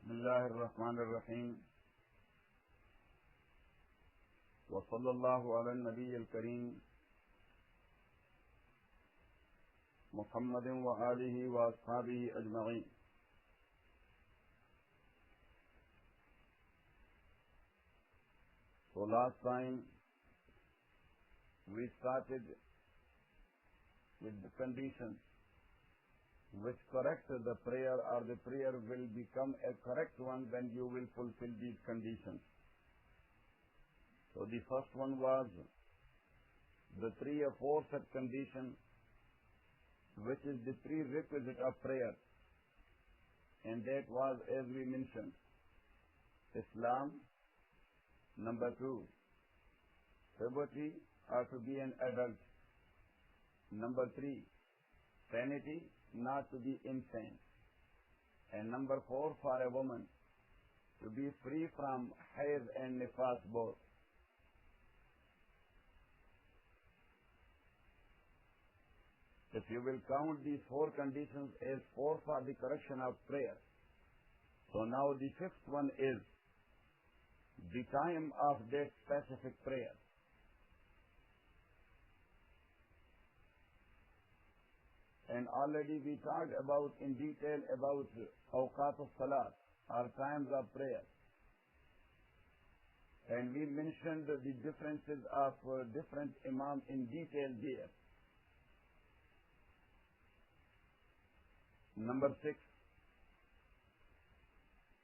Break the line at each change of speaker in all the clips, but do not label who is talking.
Bismillahirrahmanirrahim. Wa sallallahu ala nabiyyil kareem Muhammadin wa alihi wa ashabihi ajma'in. So last time we started with the conditions which correct the prayer, or the prayer will become a correct one when you will fulfill these conditions. So the first one was the three aforesaid conditions, which is the prerequisite of prayer, and that was, as we mentioned, Islam. Number 2, puberty or to be an adult. Number 3, sanity, not to be insane. And number 4, for a woman to be free from hayd and nifas both. If you will count these 4 conditions as 4 for the correction of prayer. So now the 5th one is the time of that specific prayer. And already we talked about in detail about awqat of Salat, or times of prayer. And we mentioned the differences of different imams in detail there. Number 6,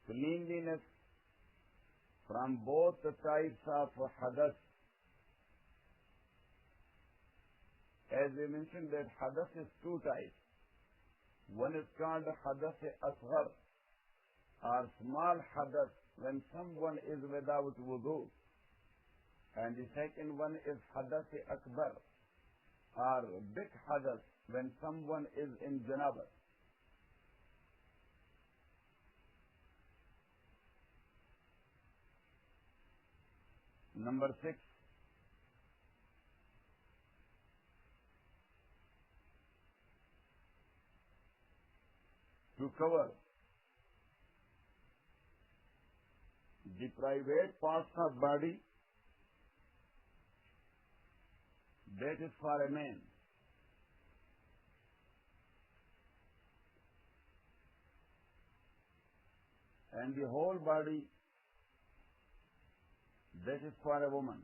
cleanliness from both the types of hadath. As we mentioned that hadath is 2 types. One is called hadath asghar, or small hadath, when someone is without wudu. And the second one is hadath akbar, or big hadath, when someone is in janabah. Number 6, to cover the private parts of body, that is for a man. And the whole body, that is for a woman.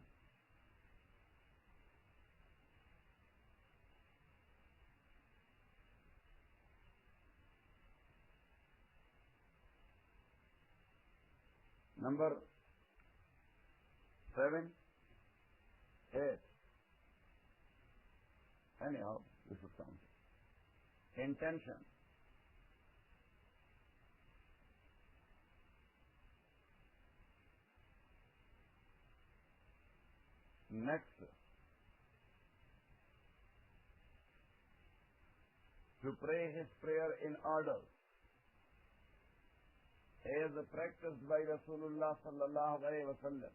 Number 7, 8. Anyhow, this is count. Intention. Next, to pray his prayer in order, as practiced by Rasulullah sallallahu alayhi wa sallam.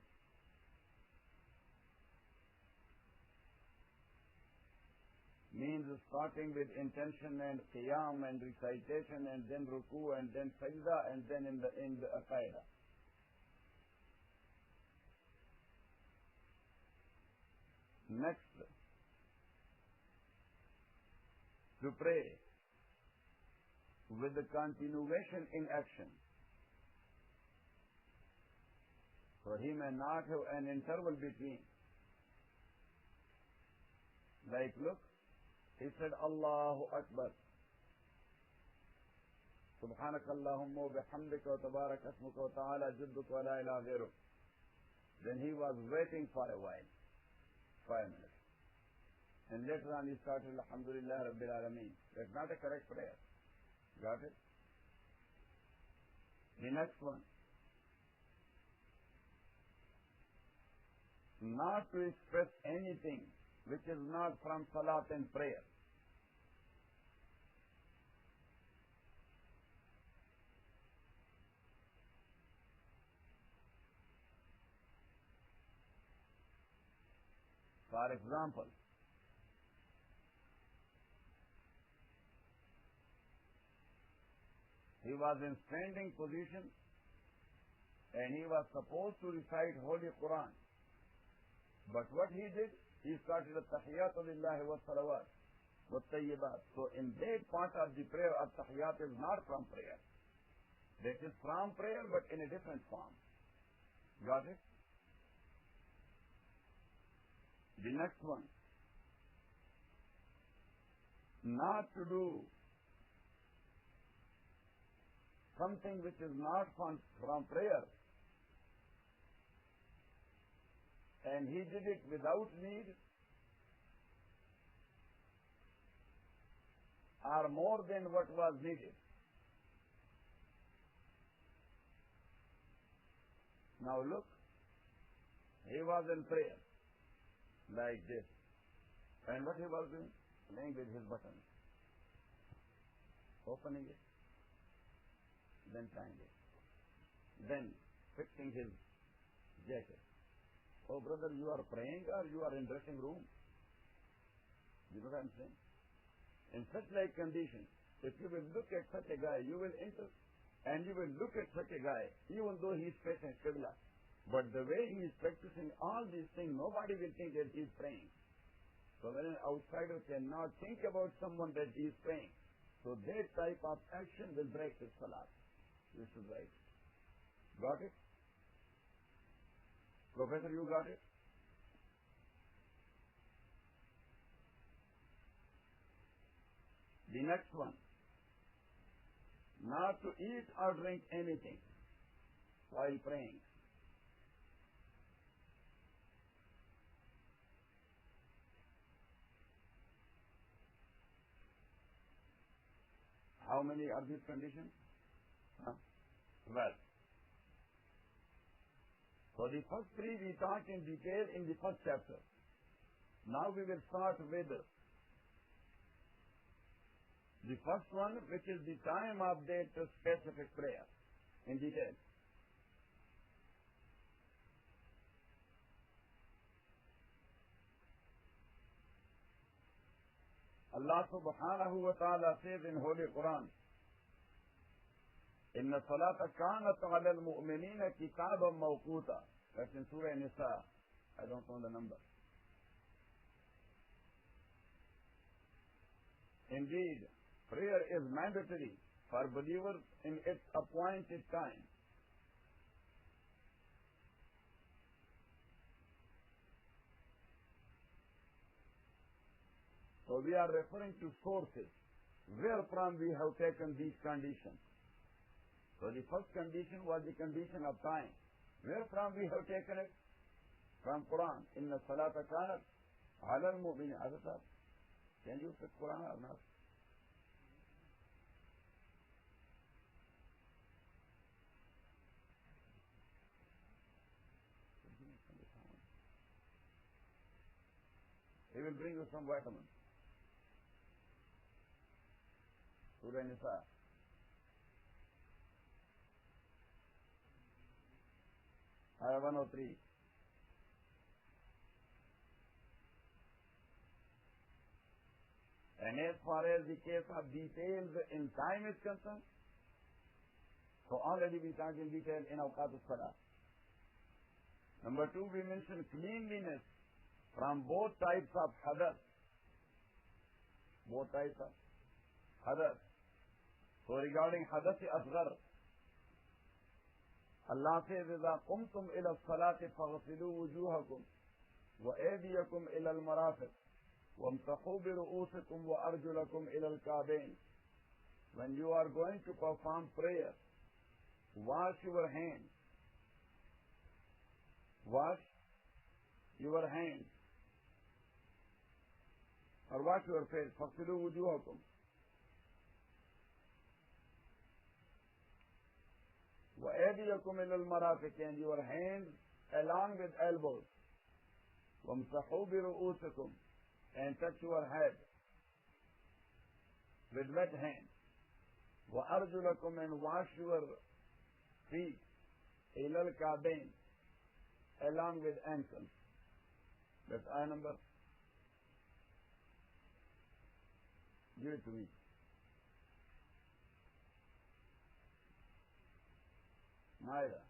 Means starting with intention and qiyam and recitation, and then ruku, and then sajda, and then in the aqaidah. Next, to pray with the continuation in action. So he may not have an interval between. Like, look, he said, Allahu Akbar. Subhanakallahumma wa bihamdika wa tabarak asmuka wa ta'ala jadduka wa la ilaha ghayruk. Then he was waiting for a while, 5 minutes. And later on he started, Alhamdulillah Rabbil Alameen. That's not a correct prayer. Got it? The next one. Not to express anything which is not from Salat and prayer. For example, he was in standing position and he was supposed to recite Holy Quran. But what he did, he started at-Tahiyyat lillahi wa salawat wa tayyibat. So in that part of the prayer, at-Tahiyyat is not from prayer. That is from prayer, but in a different form. Got it? The next one. Not to do something which is not from prayer, and he did it without need or more than what was needed. Now look, he was in prayer like this, and what he was doing? Playing with his button, opening it, then tying it, then fixing his jacket. Oh brother, you are praying or you are in dressing room? You know what I'm saying? In such like condition, if you will look at such a guy, you will enter and you will look at such a guy, even though he is facing Qibla. But the way he is practicing all these things, nobody will think that he is praying. So when an outsider cannot think about someone that he is praying, so that type of action will break his Salat. This is right. Got it? Professor, you got it? The next one. Not to eat or drink anything while praying. How many are these conditions? 12. So the first three we talked in detail in the first chapter. Now we will start with the first one, which is the time of that specific prayer in detail. Allah subhanahu wa ta'ala says in Holy Quran, Inna salata kanat ala al-mu'minina kitaban mawquta. That's in Surah Nisa. I don't know the number. Indeed, prayer is mandatory for believers in its appointed time. So we are referring to sources wherefrom we have taken these conditions. So the first condition was the condition of time. Wherefrom we have taken it? From Quran. Inna salata kanat ala al-mu'minin. Can you fit Quran or not? He will bring you some vitamins. Surah Nisa. Ayah 103. And as far as the case of details in time is concerned, so already we talked in detail in Awqat al-Salah. Number 2, we mentioned cleanliness from both types of hadath. Both types of hadath. So regarding hadath asghar, Allah says, إِذَا قُمْتُمْ إِلَى الصَّلَاةِ فَاغْسِلُوا وُجُوهَكُمْ وَأَيْدِيَكُمْ إِلَى الْمَرَافِقِ وَامْسَحُوا بِرُؤُوسِكُمْ وَأَرْجُلَكُمْ إِلَى الْكَعْبَيْنِ. When you are going to perform prayer, wash your hands. Wash your hands. Or wash your face. فَاغْسِلُوا وُجُوهَكُمْ. وَأَيْدِيَكُمْ إِلَى الْمَرَافِقِ, and your hands along with elbows. وَامْسَحُوا بِرُؤُوسِكُمْ, and touch your head with wet hands. وَأَرْجُلَكُمْ, and wash your feet. إِلَى الْكَعْبَيْنِ, along with ankles. That's ayah number. Give it to me. Maida.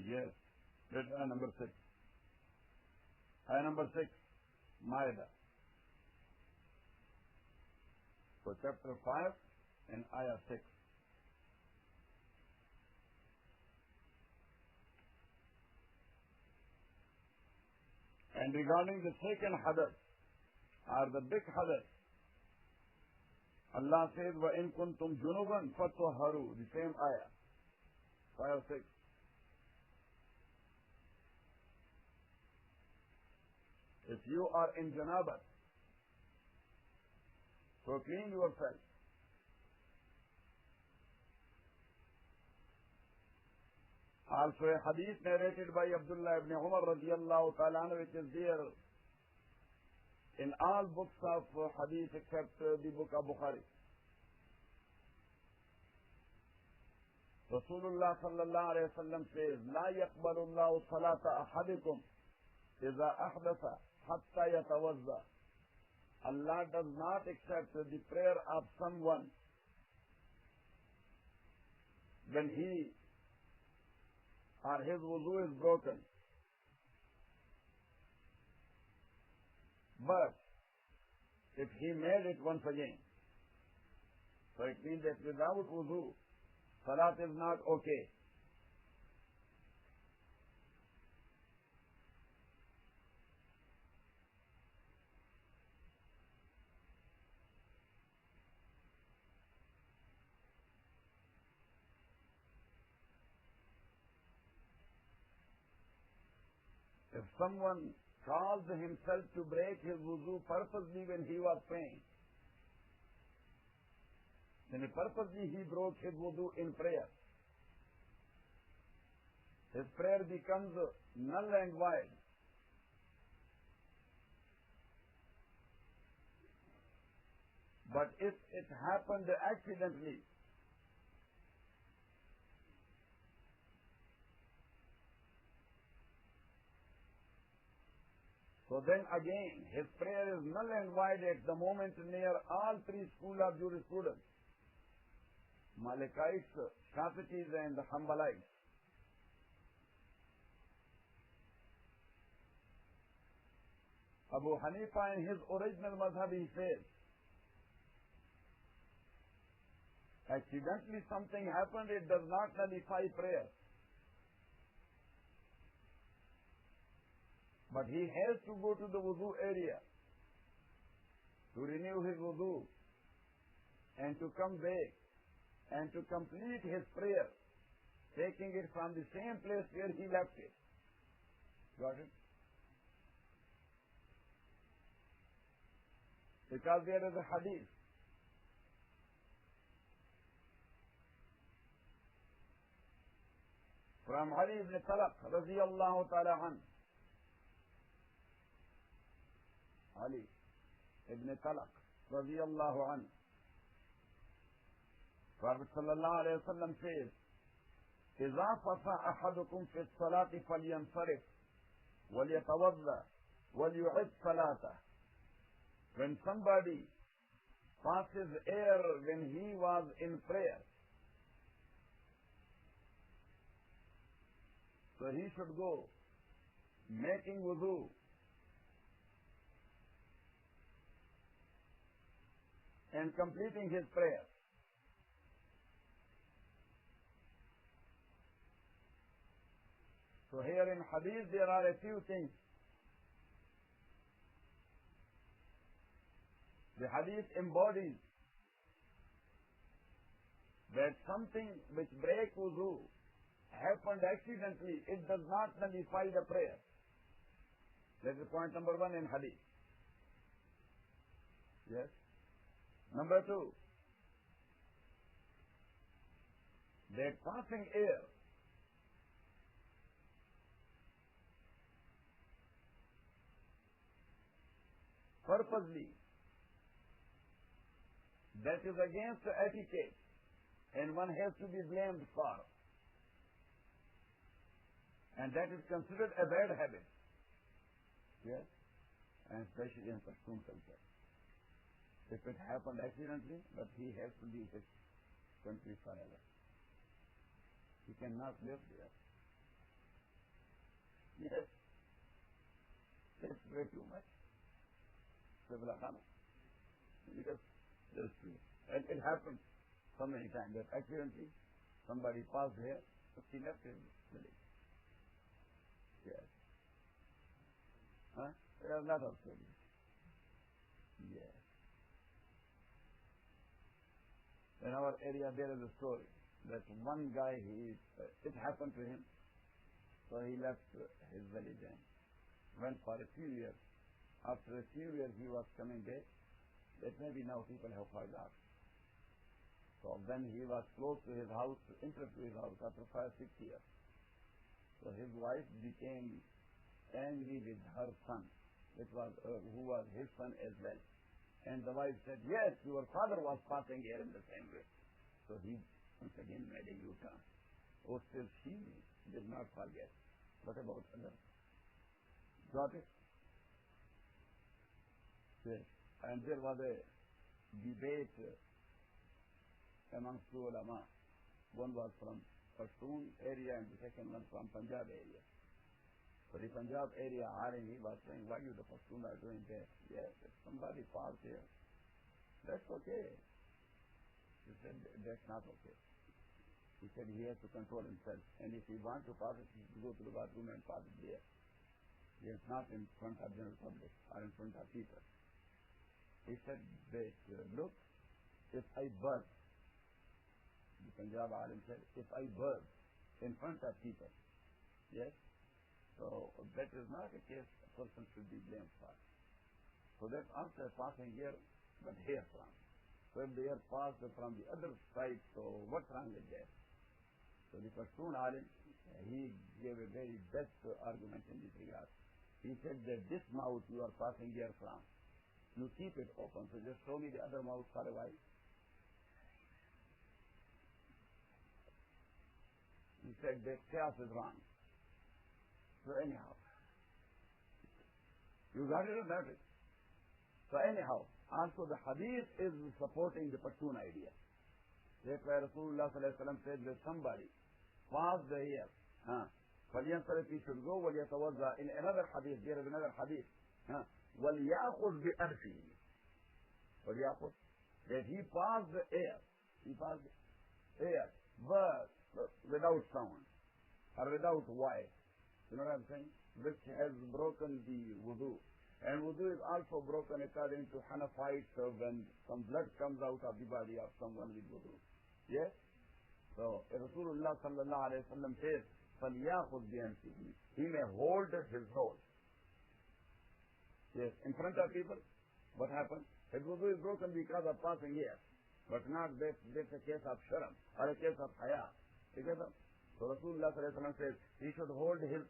Yes. That's ayah number 6. Ayah number 6, Maida. So chapter 5 and ayah 6. And regarding the second hadath, or the big hadath, Allah says, وَإِن كُنْتُمْ جُنُبًا فَطَهَّرُوا. The same ayah, 5 6. If you are in janabat, so clean yourself. Also a hadith narrated by Abdullah ibn Umar radiyallahu ta'ala anhu, which is there in all books of hadith except the book of Bukhari. Rasulullah sallallahu alayhi wa sallam says, لا يقبل الله صلاة أحدكم إذا أحدث حتى يتوضأ. Allah does not accept the prayer of someone when he or his wudu is broken. But if he made it once again, so it means that without wudu, salat is not okay. If someone caused himself to break his wudu purposely when he was praying, then purposely he broke his wudu in prayer, his prayer becomes null and void. But if it happened accidentally, so then again his prayer is null and void at the moment near all three schools of jurisprudence, Malikites, Shafi'is and Hanbalites. Abu Hanifa in his original madhab, he says, accidentally something happened, it does not nullify prayer. But he has to go to the wudu area to renew his wudu and to come back and to complete his prayer, taking it from the same place where he left it. Got it? Because there is a hadith from Ali ibn Talaq radiyallahu ta'ala anhu. Ali ibn Talaq radiyallahu anhu. Prophet sallallahu alayhi wa sallam says, إِذَا فَصَى أَحَدُكُمْ فِي الصَّلَاةِ فَلْيَنْصَرِفْ وَلْيَتَوَضَّأْ وَلْيُعِدْ صَلَاتَهُ. When somebody passes air when he was in prayer, so he should go making wudu and completing his prayer. So here in hadith there are a few things. The hadith embodies that something which breaks wudu happened accidentally, it does not nullify the prayer. That is point number 1 in hadith. Yes. Number 2, that passing air purposely, that is against the etiquette and one has to be blamed for. And that is considered a bad habit. Yes? And especially in Pashto culture. If it happened accidentally, but he has to leave his country forever. He cannot live there. Yes. That's way too much. Qibla Khana. Because that's true. And it happened so many times that accidentally somebody passed here, so he left his village. Yes. Huh? There are a lot of stories. Yes. In our area there is a story that one guy, it happened to him, so he left his village and went for a few years. After a few years he was coming back, that maybe now people have found out. So when he was close to his house, entered to his house after 5-6 years, so his wife became angry with her son, who was his son as well. And the wife said, yes, your father was passing here in the same way. So he once again made a U-turn. Oh, still she did not forget. What about others? Got it? Yes. And there was a debate amongst two ulama. One was from Pashto area and the second one from Punjab area. For the Punjab area, he was saying, why you the Pashto are doing that? Yes, if somebody falls here, that's okay. He said, that's not okay. He said he has to control himself. And if he wants to pass it, he has to go to the bathroom and pass it there. He is not in front of general public or in front of people. He said that, look, if I burst, the Punjab alim said, if I burst in front of people, yes, so that is not a case a person should be blamed for. So that after passing here, but here from. So if they are passed from the other side, so what's wrong with that? So the Pashto alim, he gave a very best argument in this regard. He said that this mouth you are passing here from, you keep it open, so just show me the other mouth for a while. He said that chaos is wrong. So anyhow, you got it or not it? So anyhow, also the hadith is supporting the Pashto idea. That's why Rasulullah said that somebody passed the ear. فَلْيَنْصَرِفْ, he should go, وَلْيَتَوَضَّأ. In another hadith, there is another hadith. وَلْيَأْخُذْ بِأَنْفِهِ. وَلْيَأْخُذْ, that he passed the air. He passed the air, but without sound, or without voice. You know what I'm saying? Which has broken the wudu. And wudu is also broken according to Hanafites when some blood comes out of the body of someone with wudu. Yes? So, Rasulullah sallallahu alayhi wa sallam says, فَلْيَأْخُذْ بِأَنْفِهِ. He may hold his nose. Yes, in front of people, what happened? His wudu is broken because of passing here. But not that that's a case of sharam or a case of haya. Together? So Rasulullah sallallahu alayhi wa sallam says, he should hold his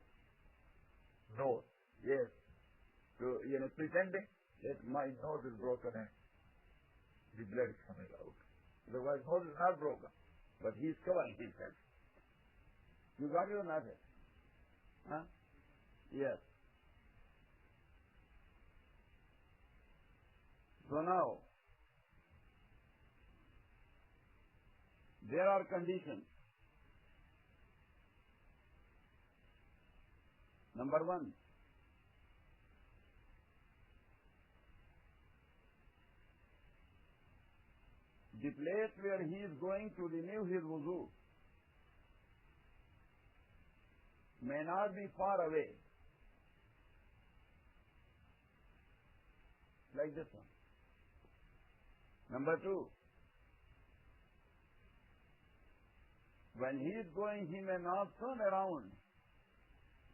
nose. Yes. So, pretending that my nose is broken and the blood is coming out. Otherwise, nose is not broken, but he is covering himself. You got it or not? Huh? Yes. So now, there are conditions. Number one, the place where he is going to renew his wudu may not be far away, like this one. Number two, when he is going, he may not turn around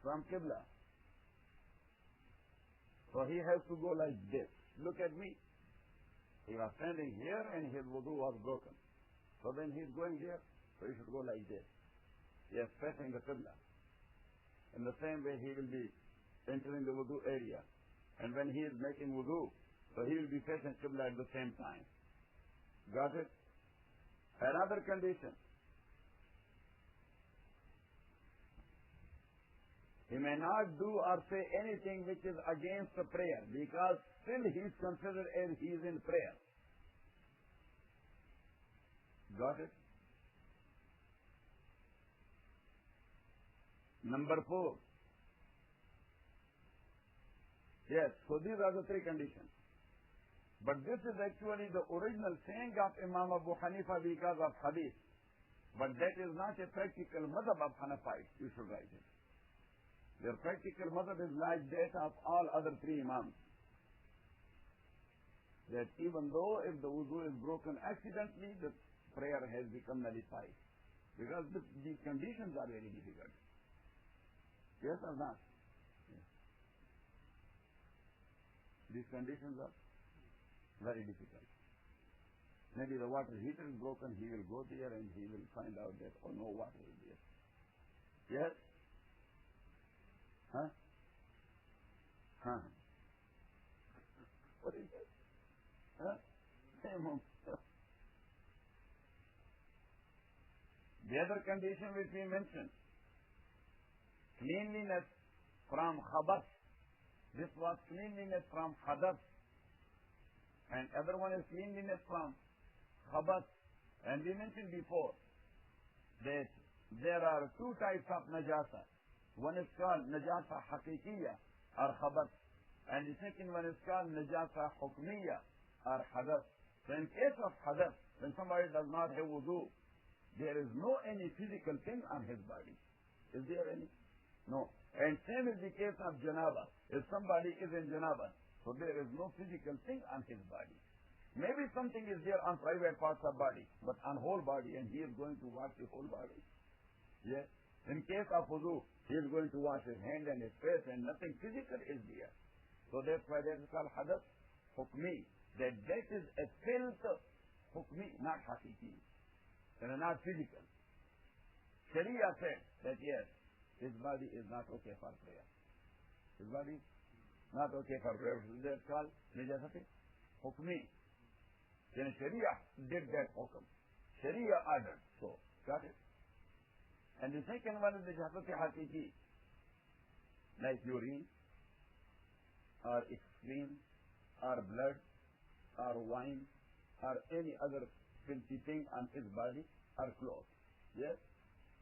from Qibla. So he has to go like this. Look at me. He was standing here and his wudu was broken. So when he is going here, so he should go like this. He is facing the Qibla. In the same way he will be entering the wudu area. And when he is making wudu, so he will be facing Qibla at the same time. Got it? Another condition. He may not do or say anything which is against the prayer, because still he is considered as he is in prayer. Got it? Number 4. Yes, so these are the three conditions. But this is actually the original saying of Imam Abu Hanifa because of Hadith. But that is not a practical madhab of Hanafites. You should write it. Their practical madhab is like that of all other three Imams. That even though if the wudu is broken accidentally, the prayer has become nullified. Because these conditions are very difficult. Yes or not? Yes. These conditions are very difficult. Maybe the water heater is broken, he will go there and he will find out that, oh, no water is there. Yes? Huh? Huh? What is that? Huh? The other condition which we mentioned, cleanliness from khabath. This was cleanliness from hadath. And other one is cleanliness from khabath. And we mentioned before that there are two types of najasa. One is called najasa haqiqiyya or khabath. And the second one is called najasa hukmiyya or hadath. So in case of hadath, when somebody does not have wudu, there is no any physical thing on his body. Is there any? No. And same is the case of janaba. If somebody is in janaba, so there is no physical thing on his body. Maybe something is there on private parts of body, but on whole body, and he is going to wash the whole body. Yes. In case of wudu, he is going to wash his hand and his face, and nothing physical is there. So that's why that is called hadath hukmi. That is a filth hukmi, not haqiqi. And not physical. Sharia said that yes, his body is not okay for prayer. His body not okay for prayer. That's called najasati hukmi. Then Sharia did that hukum. Sharia ordered. So, got it? And the second one is najasati haqiqi. Like urine, or excreme, or blood, or wine, or any other filthy thing on his body or clothes. Yes?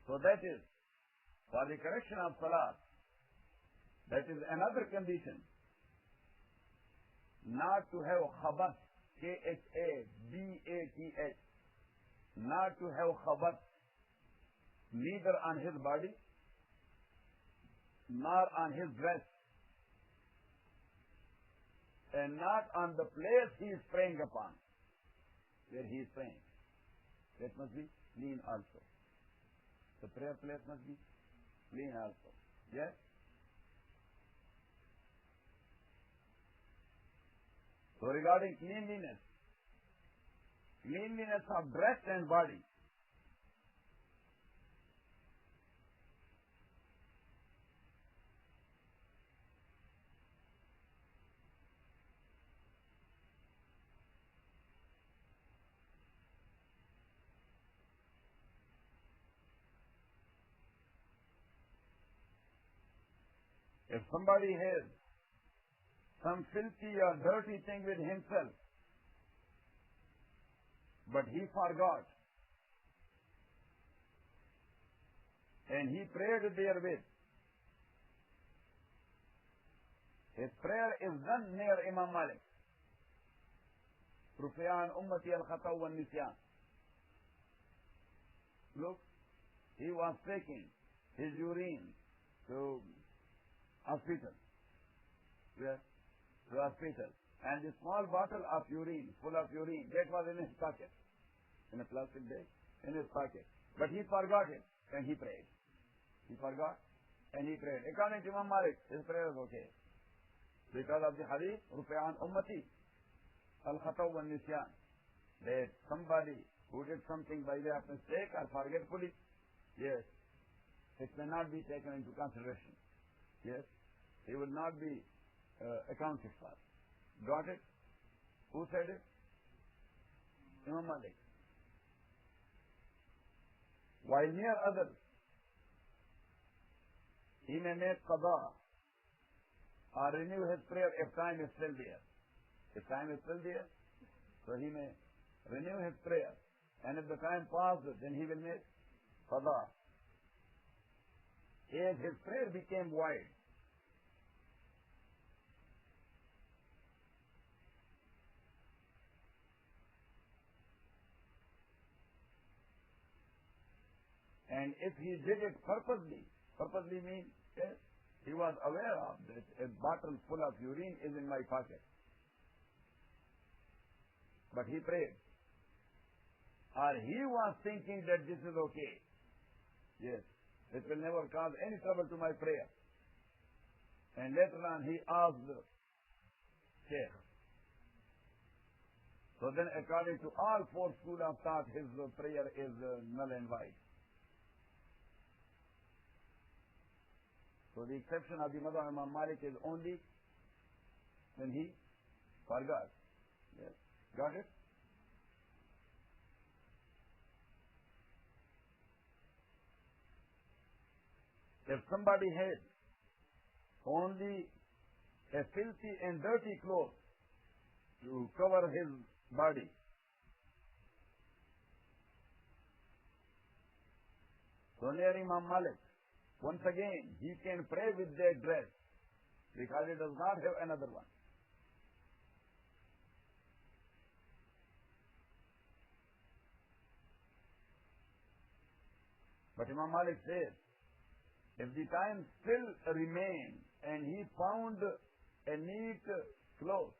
So that is for the correction of Salat. That is another condition. Not to have khabath, Khabath. Not to have khabath neither on his body nor on his dress and not on the place he is praying upon. Where he is praying. That must be clean also. The prayer place must be clean also. Yes? So regarding cleanliness of dress and body. If somebody has some filthy or dirty thing with himself, but he forgot, and he prayed therewith, his prayer is done near Imam Malik. Rufi'an ummati al-khataw wa nisyan. Look, he was taking his urine to hospital. Where? To hospital. And the small bottle of urine, full of urine, that was in his pocket. In a plastic bag, in his pocket. But he forgot it, and he prayed. He forgot, and he prayed. According to Imam Malik, his prayer is okay. Because of the hadith, Rufi'an ummati al-khataw wa nisyan. That somebody who did something by way of mistake or forgetfully, yes, it may not be taken into consideration. Yes, he will not be accounted for. Got it? Who said it? Imam Malik. While near others, he may make qada or renew his prayer if time is still there. If time is still there, so he may renew his prayer. And if the time passes, then he will make qada. As his prayer became wide, And if he did it purposely means he was aware of that a bottle full of urine is in my pocket. But he prayed. Or he was thinking that this is okay. Yes, it will never cause any trouble to my prayer. And later on he asked the Sheikh. So then according to all four schools of thought, his prayer is null and void. So the exception of the Madhhab of Imam Malik is only when he forgot. Yes. Got it? If somebody had only a filthy and dirty cloth to cover his body, so near Imam Malik, once again, he can pray with that dress because he does not have another one. But Imam Malik says, if the time still remained and he found a neat cloth,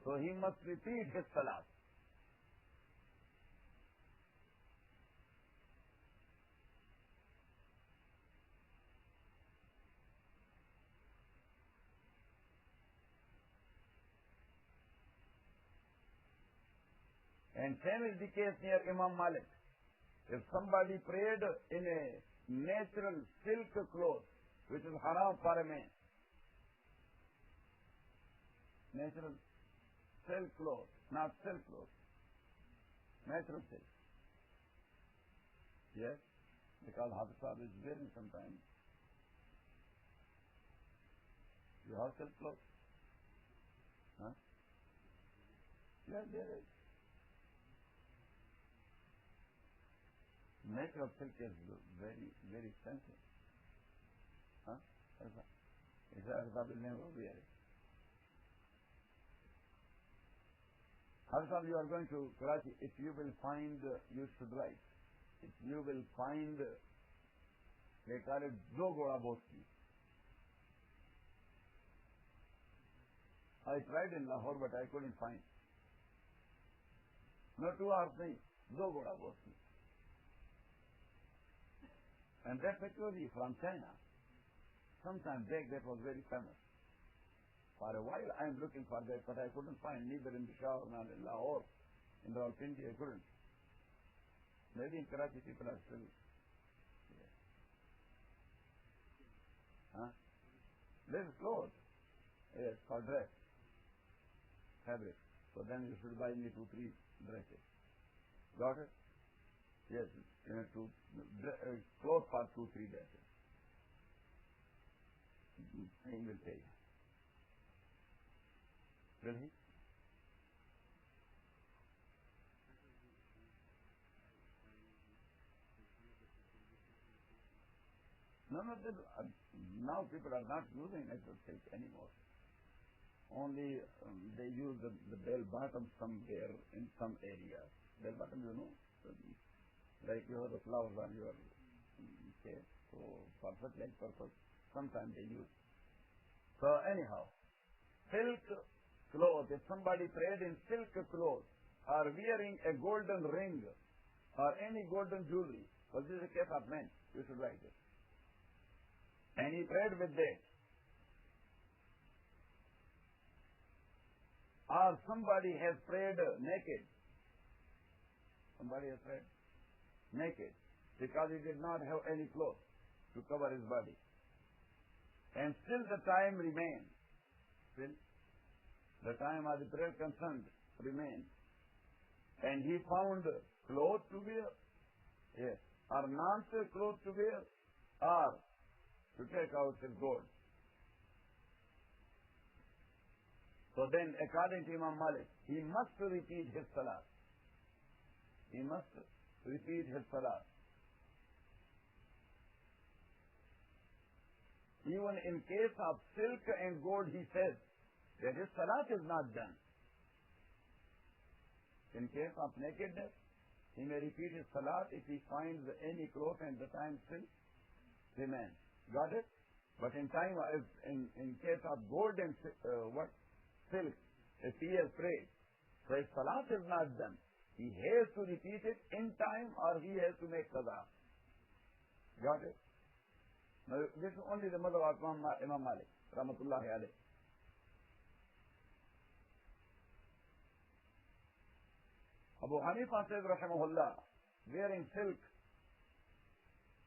so he must repeat his salat. And same is the case near Imam Malik. If somebody prayed in a natural silk cloth, which is haram for a man, natural silk cloth, not silk cloth, natural silk. Yes, because Hafiz Sahib is wearing sometimes. You have silk cloth? Huh? Yes, there is. Natural silk is very, very expensive. Huh? Hafiz will never wear it. Hafiz, you are going to Karachi. If you will find, you should write. If you will find, they call it Do Goda Bosti. I tried in Lahore, but I couldn't find. No 2 hours nahi, Do Goda Bosti. And that's actually from China. Sometime back that was very famous. For a while I am looking for that, but I couldn't find neither in Peshawar nor in Lahore. In the Rawalpindi I couldn't. Maybe in Karachi people are still. Yeah. Huh? This is clothes. Yes, for dress. Fabric. So then you should buy me 2-3 dresses. Got it? Yes, clothes for 2-3 dresses. He will pay. Will he? No, now people are not using natural silk anymore. Only they use the bell bottom somewhere in some areas. Bell bottom, you know? Like you have the flowers on your case. So for such like purpose, sometimes they use. So anyhow, silk clothes, if somebody prayed in silk clothes or wearing a golden ring or any golden jewelry, well, this is a case of men, you should write it. And he prayed with that. Or somebody has prayed naked. Somebody has prayed naked because he did not have any clothes to cover his body. And still the time remained. Still the time of the prayer concerned remained. And he found clothes to wear, yes, or non-silk clothes to wear, or to take out his gold. So then, according to Imam Malik, he must repeat his salat. He must repeat his salat. Even in case of silk and gold, he says that his salat is not done. In case of nakedness, He may repeat his salat if he finds any cloth and the time still remains. Got it? But in case of gold and silk, if he has prayed, so if salat is not done, he has to repeat it in time or he has to make qada. Got it? Now, this is only the mother of Imam Malik, rahmatullahi alayh. Abu Hanifa says, rahimahullah, wearing silk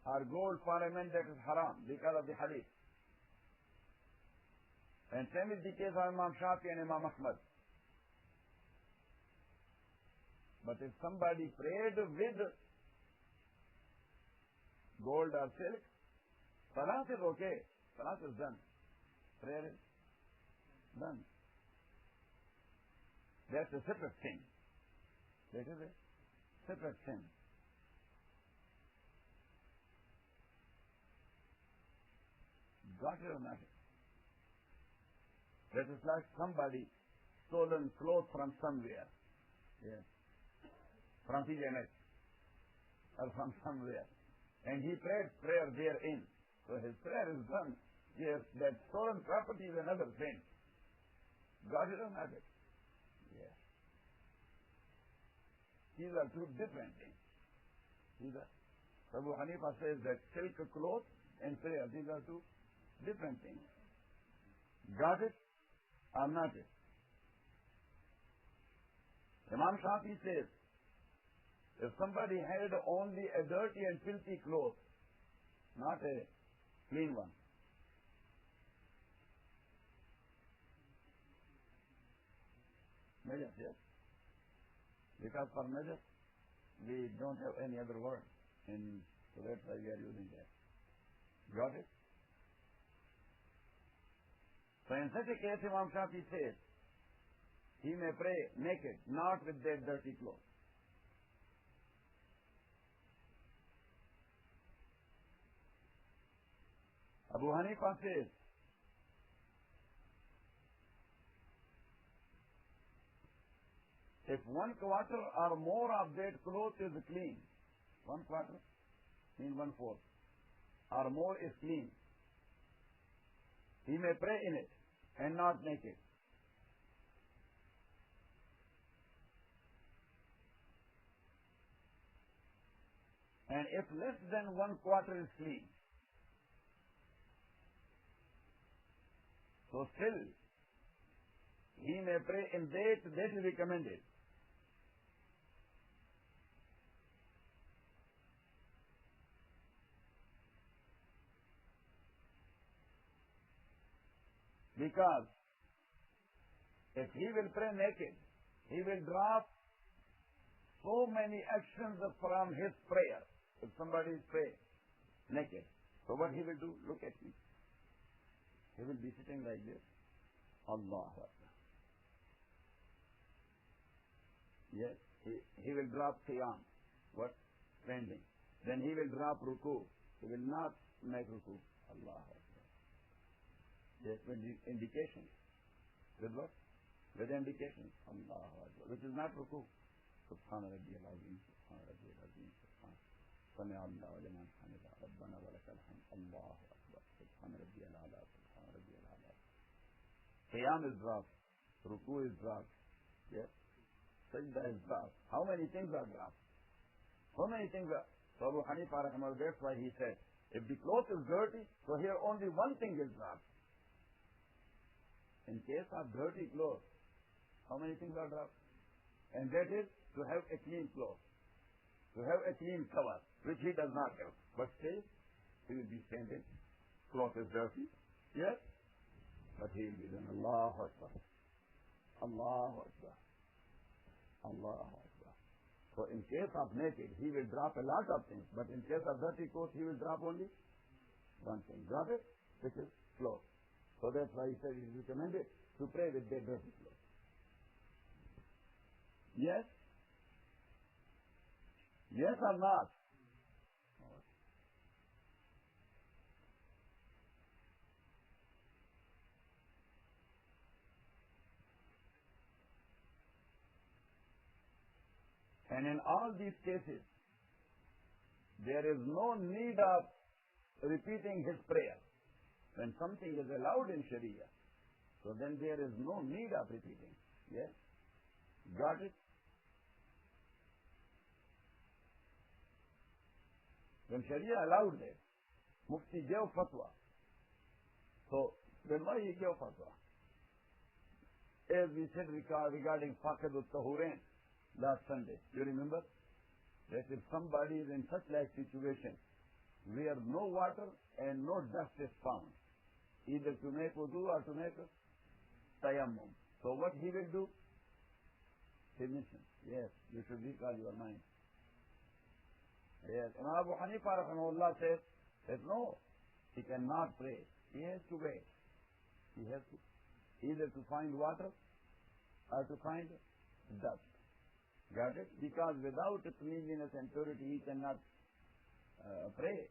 or gold ornament, that is haram because of the hadith. And same is the case of Imam Shafi and Imam Ahmad. But if somebody prayed with gold or silk, salat is okay. Salat is done. Prayer is done. That's a separate thing. That is a separate thing. Got it or not? That is like somebody stolen clothes from somewhere. Yes. From PJMS or from somewhere. And he prayed prayer therein. So his prayer is done. Yes, that stolen property is another thing. Got it or not? Yes. These are two different things. Abu Hanifa says that silk cloth and prayer, these are two different things. Got it or not it? Imam Shafi says, if somebody had only a dirty and filthy cloth, not a clean one, measure, yes. Because for measure, we don't have any other word, so that's why we are using that. Got it? So in such a case, Imam Shafi says, he may pray naked, not with that dirty clothes. Abu Hanifa says, if 1/4 or more of that cloth is clean, 1/4 means 1/4, or more is clean, he may pray in it and not naked. And if less than 1/4 is clean, so still he may pray in that is recommended. Because if he will pray naked, he will drop so many actions from his prayer. If somebody is praying naked, so what he will do? Look at me. He will be sitting like this. Allah Akbar. Yes, he will drop qiyam. What? Standing. Then he will drop ruku. He will not make ruku. Allah Akbar. Yes, with indication. With what? With indication. Allah Akbar. Which is not ruku. Subhana Rabbiyal Azim. Subhana Rabbiyal Azim. Subhana. Sami Allah liman hamida. Rabbana wa lakal hamd. Allah Akbar. Subhana Rabbiyal Ala. Subhana Rabbiyal Ala. Qiyam is dropped. Ruku is dropped. Yes. Sajda is dropped. How many things are dropped? How many things are? So Abu Hanifa, that's why he said, if the cloth is dirty, so here only one thing is dropped. In case of dirty clothes, how many things are dropped? And that is to have a clean cloth, to have a clean cover, which he does not have. But still, he will be standing. Cloth is dirty, yes, but he will be done. Allahu Akbar. Allahu Akbar. Allahu Akbar. So in case of naked, he will drop a lot of things, but in case of dirty clothes, he will drop only one thing. Drop it, which is cloth. So that's why he said it is recommended to pray with their dirty clothes. Yes? Yes or not? And in all these cases, there is no need of repeating his prayer. When something is allowed in Sharia, so then there is no need of repeating. Yes? Got it? When Sharia allowed that, Mufti gave fatwa. So, then why he gave fatwa? As we said regarding Faqid al-Tahurain last Sunday, you remember? That if somebody is in such like situation where no water and no dust is found, either to make wudu or to make tayammum. So what he will do? He mentioned, yes, you should recall your mind. Yes, Imam Abu Hanifa rahimahullah says that no, he cannot pray. He has to wait. He has to either to find water or to find dust. Got it? Because without cleanliness and purity he cannot pray.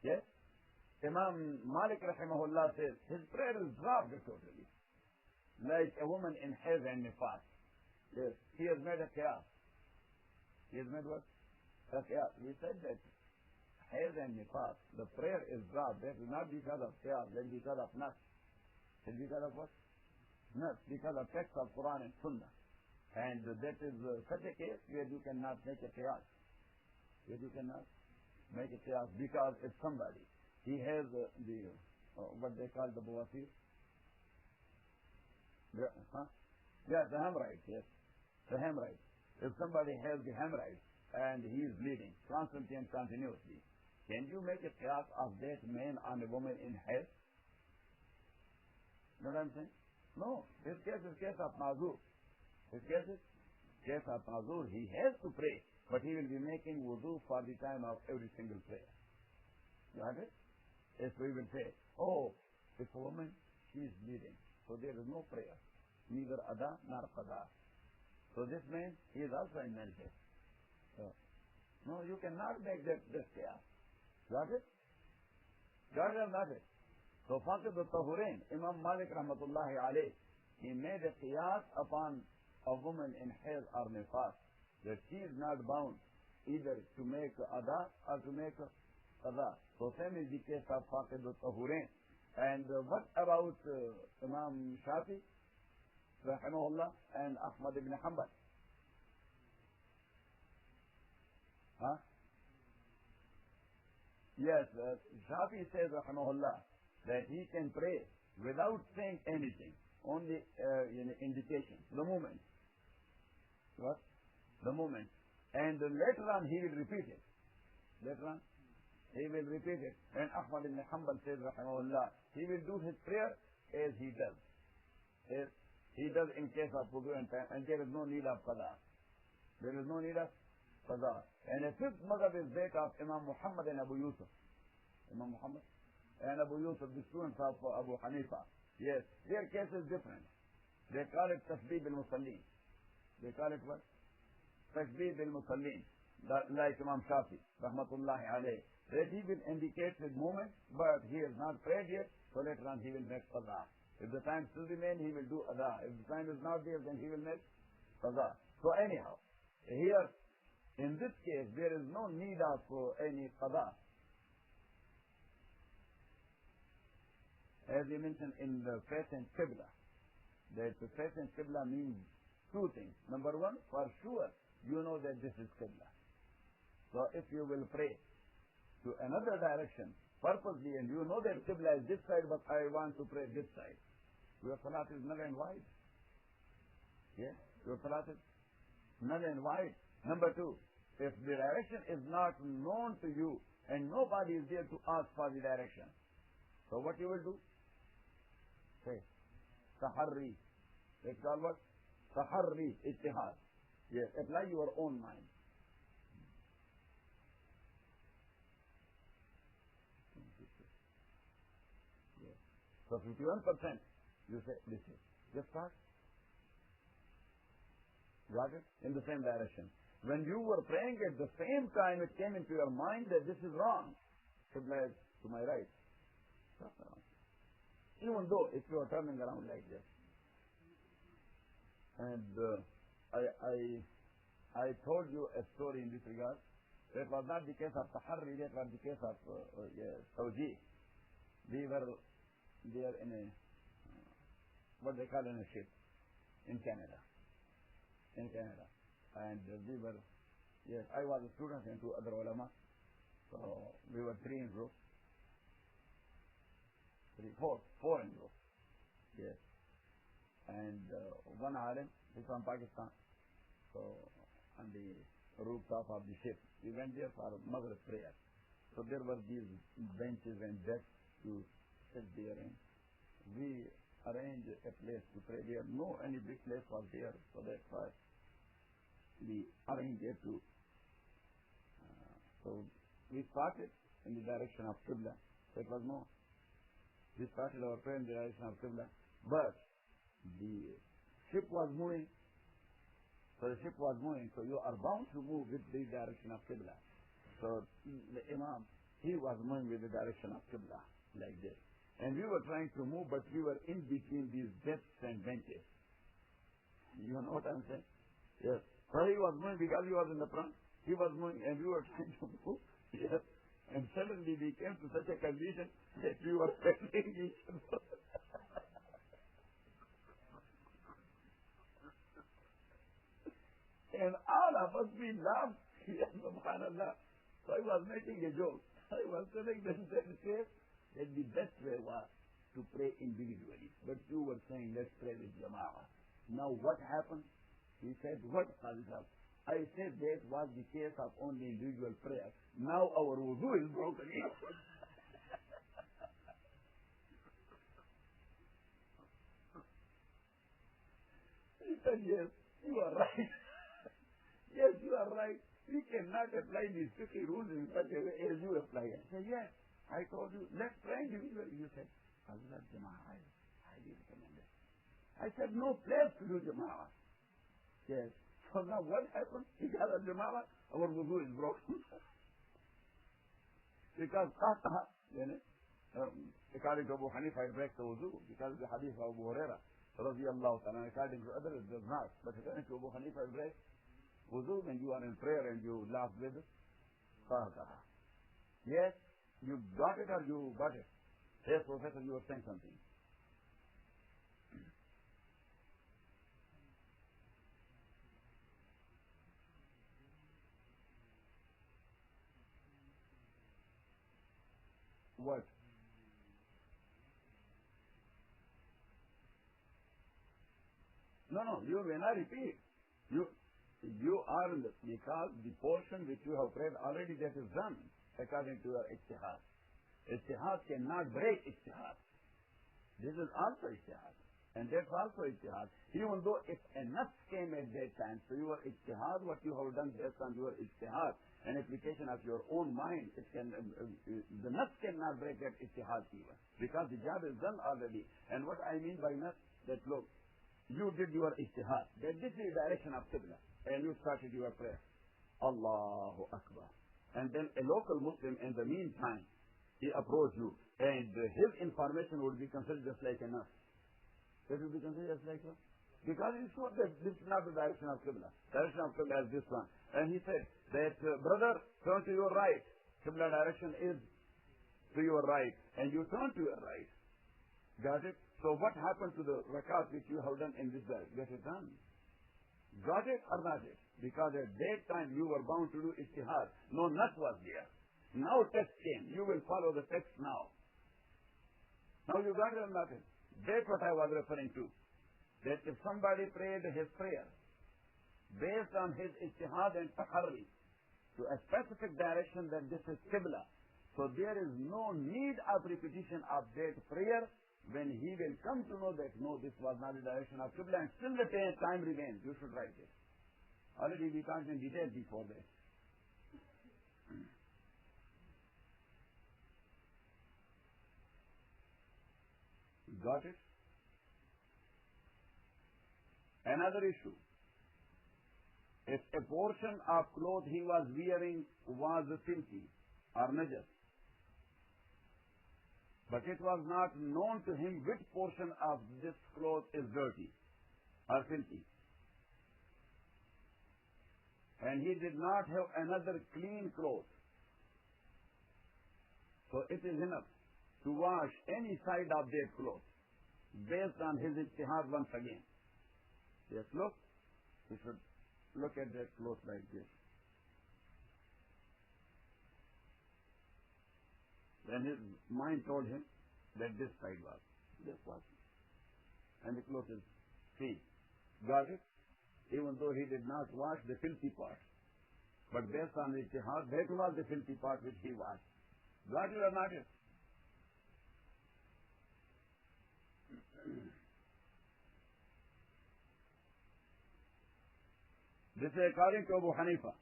Yes? Imam Malik rahimahullah says his prayer is dropped totally. Like a woman in Hajj and Nifas. Yes. He has made a qiyas. He has made what? A qiyas. We said that Hajj and Nifas, the prayer is dropped. That is not because of qiyas, that is because of nas. It is because of what? Nas. Because of text of Quran and Sunnah. And that is such a case where you cannot make a qiyas. Where you cannot make a qiyas because if somebody, he has what they call the bawasir. Yeah, the hemorrhoids, yes. The hemorrhoids. If somebody has the hemorrhoids and he is bleeding constantly and continuously, can you make a qiyas of that man on a woman in Hajj? You know what I'm saying? No. His case is case of mazur. His case is case of mazur. He has to pray, but he will be making wudu for the time of every single prayer. Got it? If we will say, oh, if a woman, she is bleeding, so there is no prayer, neither ada nor qada. So this man, he is also in meditation. So, no, you cannot make that qiyas. Got it? Got it or not it? So Faqid al-Tahurain, Imam Malik rahmatullahi alayh, he made a qiyas upon a woman in Hajj or Nifas, that she is not bound either to make ada or to make qada. So same is the case of Faqid al-Tahurain. And what about Imam Shafi rahimahullah and Ahmad ibn Hanbal? Huh? Yes, Shafi says rahimahullah that he can pray without saying anything, only indication, the moment. What? The moment. And later on he will repeat it. Later on he will repeat it. And Ahmad ibn Hanbal says rahimahullah, he will do his prayer as he does. As he does in case of wudu and time, and there is no need of qada. There is no need of qada. And a fifth madhab is that of Imam Muhammad and Abu Yusuf. Imam Muhammad and Abu Yusuf, the students of Abu Hanifa. Yes, their case is different. They call it tasbih al-musallin. They call it what? Tasbih al-musallin. Like Imam Shafi, rahmatullahi alayh. That he will indicate his moment, but he has not prayed yet, so later on he will make qada. If the time still remains, he will do ada. If the time is not there, then he will make qada. So anyhow, here, in this case, there is no need of any qada. As we mentioned in the faith and qibla, that the faith and qibla means two things. Number one, for sure, you know that this is qibla. So if you will pray to another direction purposely, and you know that qibla is this side, but I want to pray this side, your salat is null and void. Yeah? Your salat is null and void. Number two, if the direction is not known to you and nobody is there to ask for the direction, so what you will do? Say, taharri. It's called what? Taharri, ittihad. Yes, apply your own mind. Yes. So 51%, you say, this is. Just start. Got it? In the same direction. When you were praying at the same time, it came into your mind that this is wrong. Qibla is to my right. Stop around. Even though if you are turning around like this. And I I told you a story in this regard. That was not the case of Taharri, that was the case of Tawjih. We were there in a, what they call in a ship, in Canada. And we were, yes, I was a student and two other ulama. So we were three in group. Four in group. Yes. And one alim, he's from Pakistan. So on the rooftop of the ship, we went there for Maghrib prayer. So there were these benches and desks to sit there in. We arranged a place to pray there. No any big place was there, so that's why we arranged it to. So we started in the direction of Qibla. That was no. We started our prayer in the direction of Qibla. But the ship was moving. So the ship was moving. So you are bound to move with the direction of Qibla. So the Imam, he was moving with the direction of Qibla, like this. And we were trying to move, but we were in between these desks and benches. You know what I'm saying? Yes. So he was moving because he was in the front. He was moving and we were trying to move. Yes. And suddenly we came to such a condition that we were fighting each other. And all of us, we laughed. Yes, subhanallah. So I was making a joke. I was telling them that the best way was to pray individually. But you were saying, let's pray with Jama'ah. Now what happened? He said, what, Qazi Fazl? I said that was the case of only individual prayer. Now our wudu is broken. He said, yes, you are right. Yes, you are right. We cannot apply these 50 rules in such a way as you apply it. I said, yes. I told you, let's pray individually. You said, Allah Jama'ah, I didn't recommend it. I said, no place to do Jama'ah. Yes. So now what happened? Because of Jama'ah, our wudu is broken. Because according to Abu Hanifa, it breaks the wudu. Because the hadith of Abu Hurairah, radiyallahu ta'ala, according to others, it does not. But according to Abu Hanifa, it breaks wudu when you are in prayer and you laugh with it. Yes, you got it or you got it? Yes, Professor, you were saying something. What? No, you may not repeat. You are in the, because the portion which you have prayed already, that is done according to your ijtihad. Ijtihad cannot break ijtihad. This is also ijtihad. And that's also ijtihad. Even though if a nas came at that time, so your ijtihad, what you have done based on your ijtihad, an application of your own mind, it can, the nas cannot break that ijtihad even. Because the job is done already. And what I mean by nas, that look, you did your ijtihad. That this is the direction of Qibla. And you started your prayer. Allahu Akbar. And then a local Muslim in the meantime, he approached you. And his information would be considered just like enough. It would be considered just like enough. Because he showed that this is not the direction of Qibla. Direction of Qibla is this one. And he said that, brother, turn to your right. Qibla direction is to your right. And you turn to your right. Got it? So what happened to the rakat which you have done in this direction? Get it done. Got it or not it? Because at that time you were bound to do ijtihad. No nas was there. Now text came. You will follow the text now. Now you got it or not it? That's what I was referring to. That if somebody prayed his prayer based on his ijtihad and taharri to a specific direction, that this is Qibla. So there is no need of repetition of that prayer when he will come to know that no, this was not the direction of Qibla, and still the time remains. You should write it. Already we can't in detail before that. Got it? Another issue. If a portion of cloth he was wearing was filthy or najas, but it was not known to him which portion of this cloth is dirty or filthy. and he did not have another clean cloth, so it is enough to wash any side of that cloth based on his ijtihad once again. Yes, look, you should look at that cloth like this. Then his mind told him that this side was, and the cloth is clean. Got it? Even though he did not wash the filthy part, but based on the ijtihad, that was the filthy part which he washed. Got it or not it? This is according to Abu Hanifa.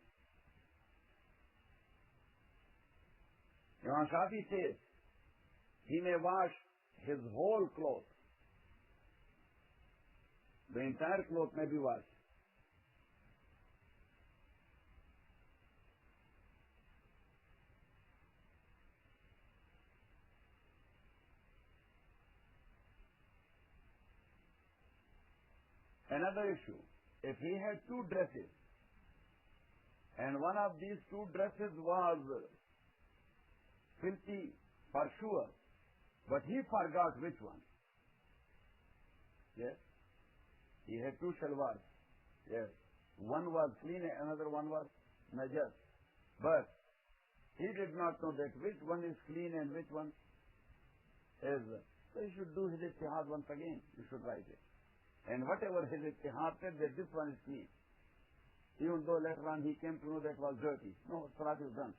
Imam Shafi says he may wash his whole cloth. The entire cloth may be washed. Another issue, if he had two dresses, and one of these two dresses was filthy for sure, but he forgot which one. Yes? He had two shalwars. Yes. One was clean, another one was najas. But he did not know that which one is clean and which one is. So he should do his ijtihad once again. You should write it. And whatever his ijtihad said that this one is clean, even though later on he came to know that was dirty. No, salat is done.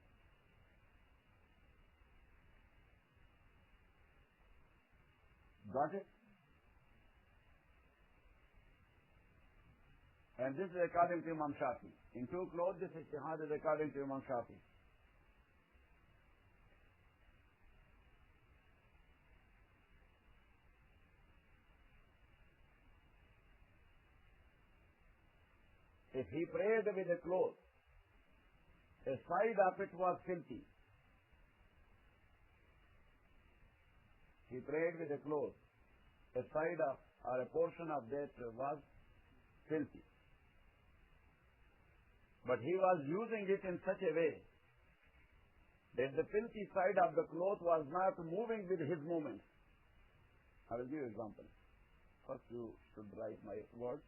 Got it? And this is according to Imam Shafi. In two clothes, this ijtihad is according to Imam Shafi. If he prayed with a cloth, a side of it was filthy. He prayed with a cloth, a side of or a portion of that was filthy. But he was using it in such a way that the filthy side of the cloth was not moving with his movement. I will give you an example. First you should write my words.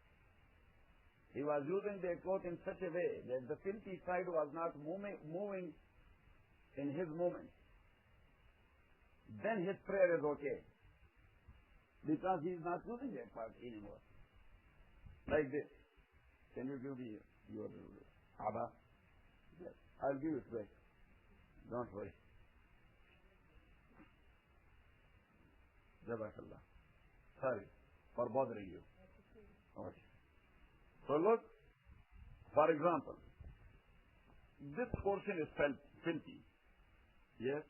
He was using the cloth in such a way that the filthy side was not moving in his movement. Then his prayer is okay, because he is not using that part anymore. Like this. Can you give me your Abba? Yes. I'll give it back. Don't worry. Jazakallah. Sorry for bothering you. Okay. So look, for example, this portion is filthy. Yes?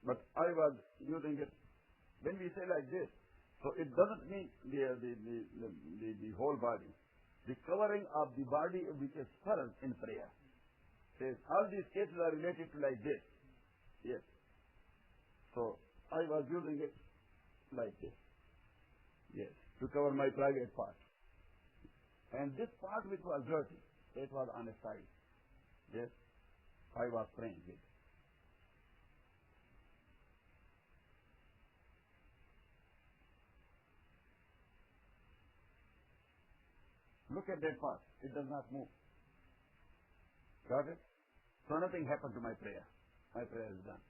But I was using it. When we say like this, so it doesn't mean the whole body. The covering of the body which is first in prayer. Says all these cases are related to like this. Yes. So I was using it like this. Yes. To cover my private part. And this part which was dirty, it was on the side. Yes. I was praying with. Look at that part. It does not move. Got it? So nothing happened to my prayer. My prayer is done.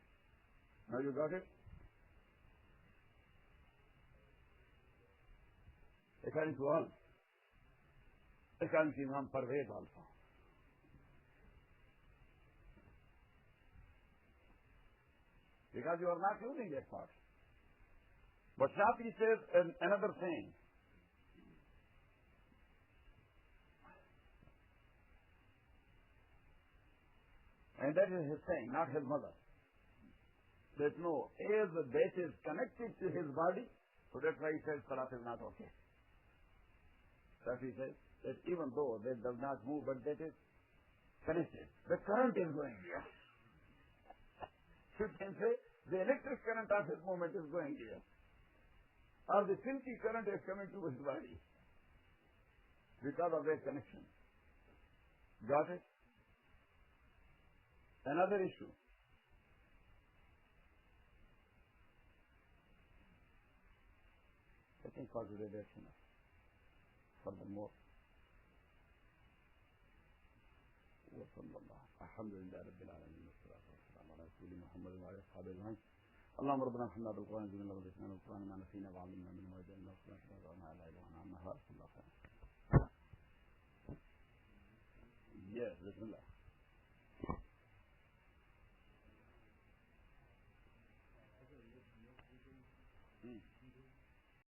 Now you got it? According to all. According to Imam Parvez also. Because you are not using that part. But Shafi says another thing. And that is his saying, not his mother. That no, as that is connected to his body, so that's why he says Salat is not okay. Shafi says that even though that does not move, but that is connected. The current is going here. You can say the electric current of his movement is going here. Or the filthy current is coming to his body because of that connection. Got it? Another issue. I think for today that's enough. Furthermore, وصلى الله الحمد لله رب العالمين والصلاة والسلام على رسول محمد وعلى أصحابه أجمعين. اللهم ربنا ارحمنا بالقرآن زدنا وزدنا بالقرآن ما نسينا وعلمنا منه وجعلنا صلاة وجعلنا لا إله إلا أنت رسول الله خير. Yes, Bismillah.